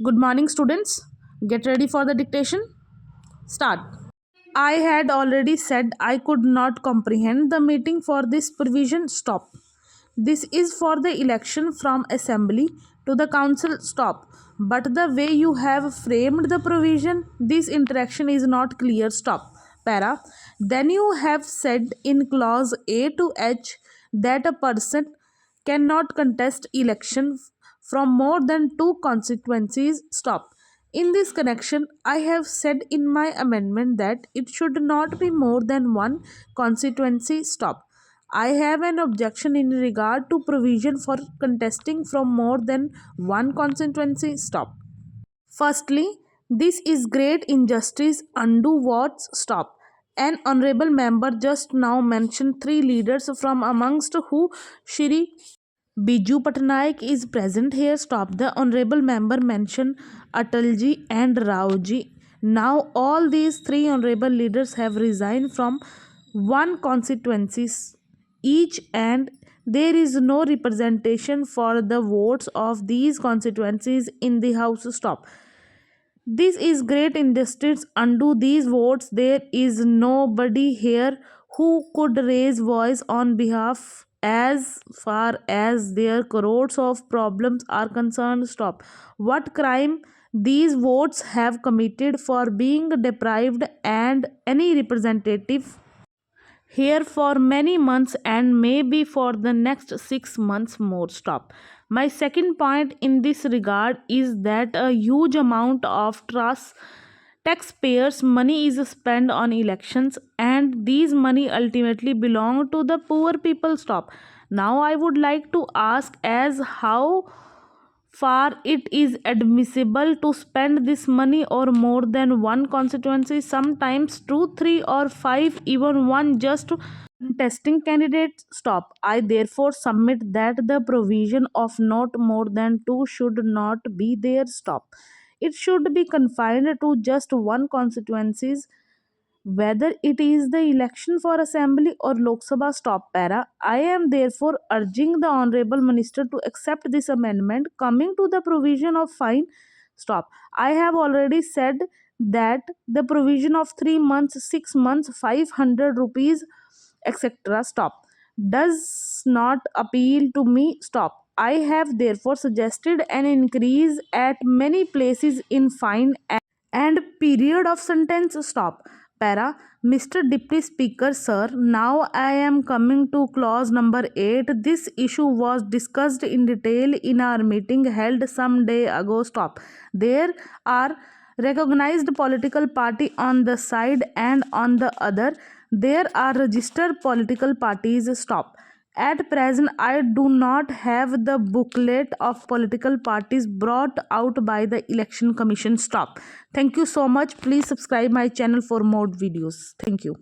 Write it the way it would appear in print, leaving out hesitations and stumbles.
Good morning, students. Get ready for the dictation. Start. I had already said I could not comprehend the meeting for this provision. Stop. This is for the election from assembly to the council. Stop. But the way you have framed the provision, this interaction is not clear. Stop. Para. Then you have said in clause A to H that a person cannot contest election from more than two constituencies. Stop. In this connection, I have said in my amendment that it should not be more than one constituency. Stop. I have an objection in regard to provision for contesting from more than one constituency. Stop. Firstly, this is great injustice. Undo what's stop. An honorable member just now mentioned three leaders from amongst who Shri Biju Patnaik is present here. Stop. The honorable member mentioned Atalji and Raoji. Now all these three honorable leaders have resigned from one constituency each, and there is no representation for the votes of these constituencies in the house. Stop. This is great injustice. Undo these votes. There is nobody here who could raise voice on behalf as far as their crores of problems are concerned. Stop. What crime these votes have committed for being deprived and any representative here for many months and maybe for the next 6 months more. Stop. My second point in this regard is that a huge amount of trust taxpayers money is spent on elections, and these money ultimately belong to the poor people. Stop. Now I would like to ask as how far it is admissible to spend this money or more than one constituency, sometimes two, three, or five, even one, just to testing candidates. Stop. I therefore submit that the provision of not more than two should not be there. Stop. It should be confined to just one constituencies, whether it is the election for assembly or Lok Sabha. Stop. Para. I am therefore urging the honorable minister to accept this amendment. Coming to the provision of fine. Stop. I have already said that the provision of 3 months, 6 months, 500 rupees, etc. Stop. Does not appeal to me. Stop. I have therefore suggested an increase at many places in fine and period of sentence. Stop. Para. Mr. Deputy Speaker, sir, now I am coming to clause number 8. This issue was discussed in detail in our meeting held some day ago. Stop. There are recognized political party on the side and on the other there are registered political parties. Stop. At present, I do not have the booklet of political parties brought out by the Election Commission. Stop. Thank you so much. Please subscribe my channel for more videos. Thank you.